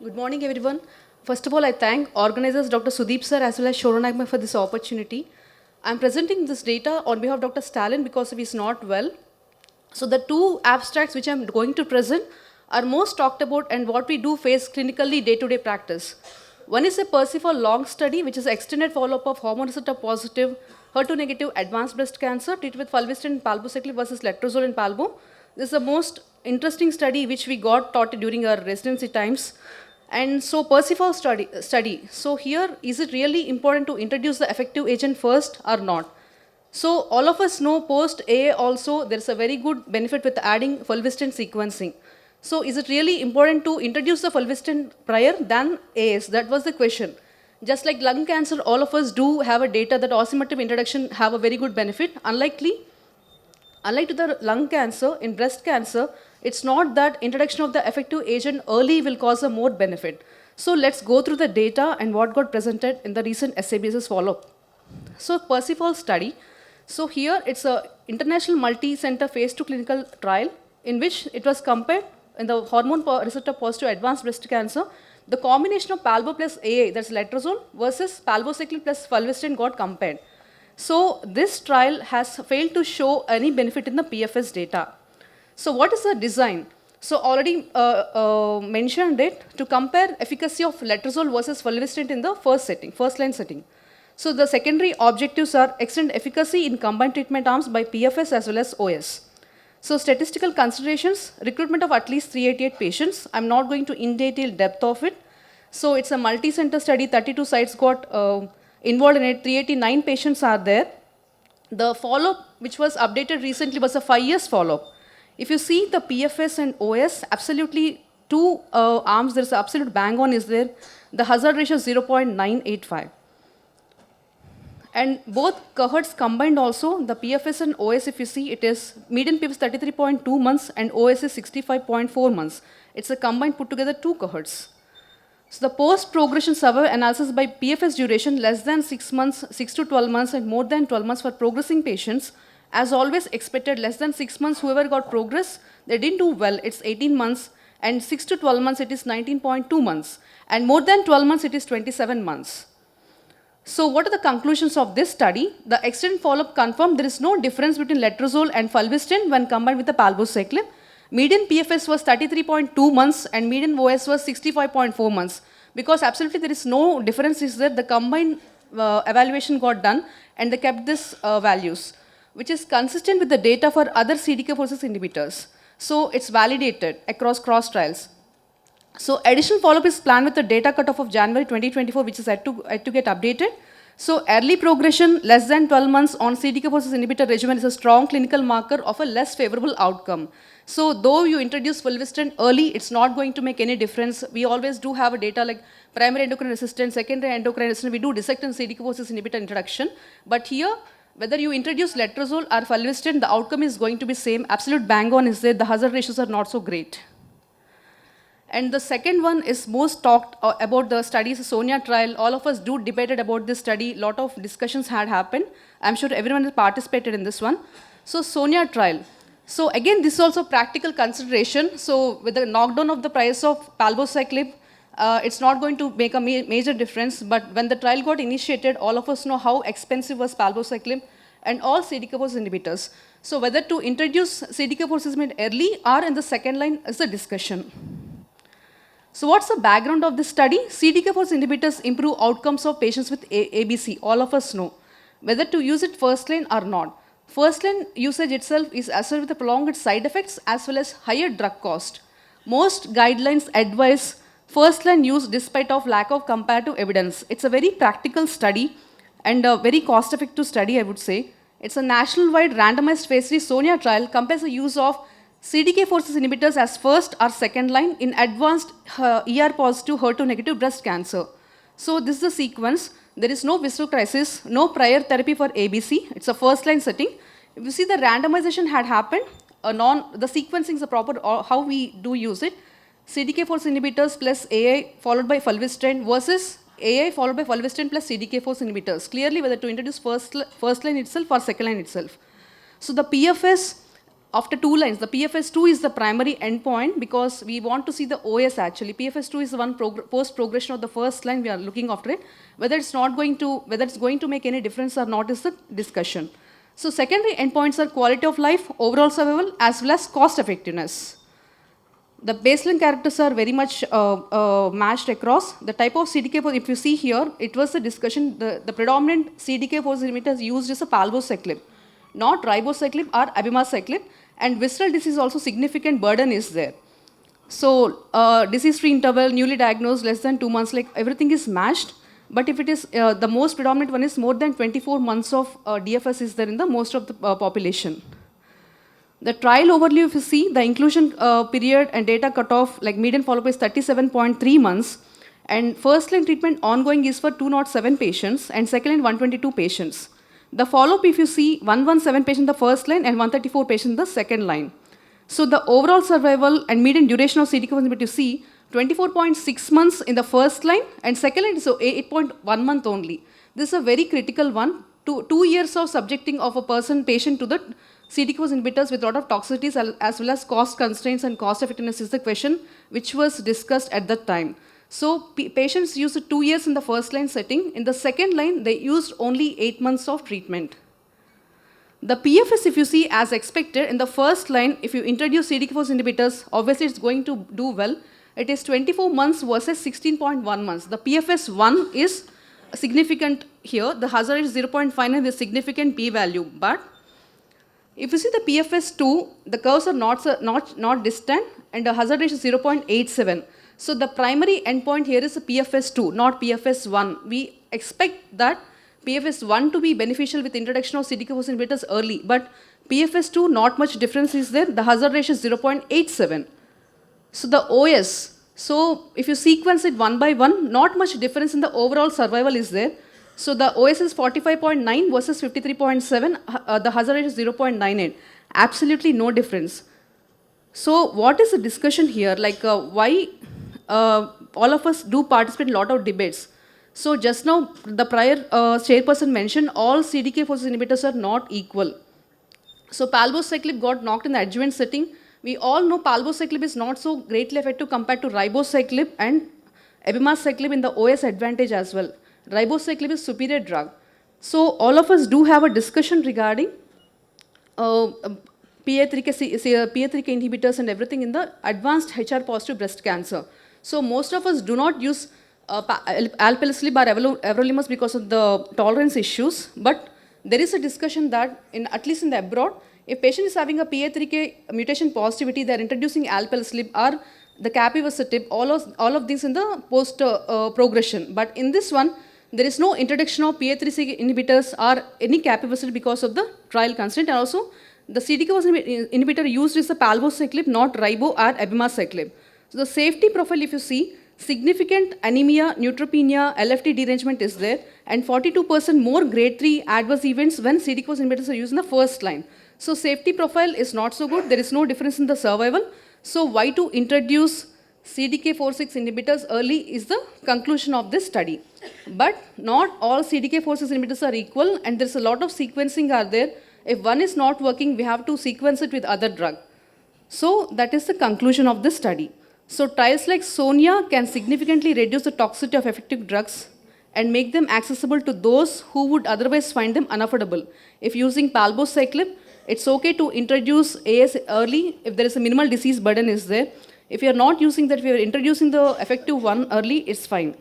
Good morning, everyone. First of all, I thank organizers Dr. Sudeep sir as well as Shoronagma for this opportunity. I'm presenting this data on behalf of Dr. Stalin because he's not well. So the two abstracts which I'm going to present are most talked about and what we do face clinically day-to-day practice. One is a Percival long study, which is extended follow-up of hormone receptor positive, HER2 negative advanced breast cancer treated with fulvestrant and palbociclib versus letrozole and palbo. This is the most interesting study which we got taught during our residency times. And so Percival study. So here, is it really important to introduce the effective agent first or not? So all of us know post AA also there's a very good benefit with adding fulvestrant sequencing. So is it really important to introduce the fulvestrant prior than AS? That was the question. Just like lung cancer, all of us do have a data that osimertinib introduction have a very good benefit. Unlike to the lung cancer, in breast cancer, it's not that introduction of the effective agent early will cause a more benefit. So let's go through the data and what got presented in the recent SABSS follow-up. So Percival study. So here it's a international multi-center phase 2 clinical trial in which it was compared in the hormone receptor positive advanced breast cancer. The combination of palbo plus AA, that's letrozole, versus palbociclib plus fulvestrant got compared. So this trial has failed to show any benefit in the PFS data. So what is the design? So already mentioned it to compare efficacy of letrozole versus fulvestrant in the first line setting. So the secondary objectives are extend efficacy in combined treatment arms by PFS as well as OS. So statistical considerations, recruitment of at least 388 patients. I'm not going to in detail depth of it. So it's a multi-center study, 32 sites got involved in it, 389 patients are there. The follow-up, which was updated recently, was a 5 years follow-up. If you see the PFS and OS, absolutely two arms, there's absolute bang on is there. The hazard ratio is 0.985. And both cohorts combined also, the PFS and OS, if you see, it is median PFS 33.2 months and OS is 65.4 months. It's a combined put together two cohorts. So the post-progression survey analysis by PFS duration less than 6 months, 6 to 12 months and more than 12 months for progressing patients. As always expected, less than 6 months, whoever got progress, they didn't do well, it's 18 months. And 6 to 12 months, it is 19.2 months. And more than 12 months, it is 27 months. So what are the conclusions of this study? The extended follow-up confirmed there is no difference between letrozole and fulvestrant when combined with the palbociclib. Median PFS was 33.2 months and median OS was 65.4 months. Because absolutely there is no difference is that the combined evaluation got done and they kept this values, which is consistent with the data for other CDK4/6 inhibitors. So it's validated across cross trials. So additional follow-up is planned with the data cutoff of January 2024, which is yet to get updated. So early progression, less than 12 months on CDK4/6 inhibitor regimen is a strong clinical marker of a less favorable outcome. So though you introduce fulvestrant early, it's not going to make any difference. We always do have a data like primary endocrine resistance, secondary endocrine resistance. We do dissect in CDK4/6 inhibitor introduction. But here, whether you introduce letrozole or fulvestrant, the outcome is going to be same. Absolute bang on is there. The hazard ratios are not so great. And the second one is most talked about the studies, Sonia trial. All of us do debated about this study. A lot of discussions had happened. I'm sure everyone has participated in this one. So Sonia trial. So again, this is also practical consideration. So with the knockdown of the price of palbociclib, it's not going to make a major difference. But when the trial got initiated, all of us know how expensive was palbociclib and all CDK4 inhibitors. So whether to introduce CDK4 early or in the second line is the discussion. So what's the background of this study? CDK4 inhibitors improve outcomes of patients with ABC. All of us know whether to use it first line or not. First line usage itself is associated with the prolonged side effects as well as higher drug cost. Most guidelines advise first line use despite of lack of comparative evidence. It's a very practical study and a very cost effective study, I would say. It's a national-wide randomized phase 3 SONIA trial compares the use of CDK4/6 inhibitors as first or second line in advanced ER positive HER2 negative breast cancer. So this is the sequence. There is no visceral crisis, no prior therapy for ABC. It's a first line setting. If you see the randomization had happened, the sequencing is a proper, how we do use it. CDK4 inhibitors plus AA followed by fulvestrant versus AA followed by fulvestrant plus CDK4 inhibitors. Clearly whether to introduce first line itself or second line itself. So the PFS after 2 lines, the PFS2 is the primary endpoint because we want to see the OS actually. PFS2 is the one post-progression of the first line we are looking after it. Whether it's going to make any difference or not is the discussion. So secondary endpoints are quality of life, overall survival, as well as cost effectiveness. The baseline characters are very much matched across. The type of CDK4, if you see here, it was a discussion, the predominant CDK4 inhibitors used is a palbociclib, not ribociclib or abemaciclib, and visceral disease also significant burden is there. So disease-free interval, newly diagnosed, less than 2 months, like everything is matched. But if it is, the most predominant one is more than 24 months of DFS is there in the most of the population. The trial overview, if you see, the inclusion period and data cutoff, like median follow-up is 37.3 months. And first line treatment ongoing is for 207 patients and second line 122 patients. The follow-up, if you see, 117 patients in the first line and 134 patients in the second line. So the overall survival and median duration of CDK4 inhibitor, you see, 24.6 months in the first line and second line, so 8.1 month only. This is a very critical one. 2 years of subjecting of a patient to the CDK4 inhibitors with a lot of toxicities as well as cost constraints and cost effectiveness is the question which was discussed at that time. So patients used 2 years in the first line setting. In the second line, they used only 8 months of treatment. The PFS, if you see, as expected, in the first line, if you introduce CDK4 inhibitors, obviously it's going to do well. It is 24 months versus 16.1 months. The PFS1 is significant here. The hazard is 0.59 with significant p-value. But if you see the PFS2, the curves are not distant, and the hazard ratio is 0.87. So the primary endpoint here is the PFS2, not PFS1. We expect that PFS1 to be beneficial with introduction of CDK4 inhibitors early, but PFS2, not much difference is there. The hazard ratio is 0.87. So the OS, so if you sequence it one by one, not much difference in the overall survival is there. So the OS is 45.9 versus 53.7, the hazard ratio is 0.98. Absolutely no difference. So what is the discussion here? Like why all of us do participate in a lot of debates. So just now, the prior chairperson mentioned all CDK4 inhibitors are not equal. So palbociclib got knocked in the adjuvant setting. We all know palbociclib is not so greatly effective compared to ribociclib and abemaciclib in the OS advantage as well. Ribociclib is superior drug. So all of us do have a discussion regarding PA3K inhibitors and everything in the advanced HR positive breast cancer. So most of us do not use alpelisib or everolimus because of the tolerance issues, but there is a discussion that at least in the abroad, if patient is having a PA3K mutation positivity, they are introducing alpelisib or the capivasertib, all of these in the post progression. But in this one, there is no introduction of PA3K inhibitors or any capivasertib because of the trial constraint. And also, the CDK4 inhibitor used is the palbociclib, not ribo or abemaciclib. So the safety profile, if you see, significant anemia, neutropenia, LFT derangement is there, and 42% more grade 3 adverse events when CDK4 inhibitors are used in the first line. So safety profile is not so good. There is no difference in the survival. So why to introduce CDK4/6 inhibitors early is the conclusion of this study. But not all CDK4/6 inhibitors are equal, and there's a lot of sequencing are there. If one is not working, we have to sequence it with other drug. So that is the conclusion of this study. So trials like SONIA can significantly reduce the toxicity of effective drugs and make them accessible to those who would otherwise find them unaffordable. If using palbociclib, it's okay to introduce AS early if there is a minimal disease burden is there. If you are not using that, if you are introducing the effective one early, it's fine.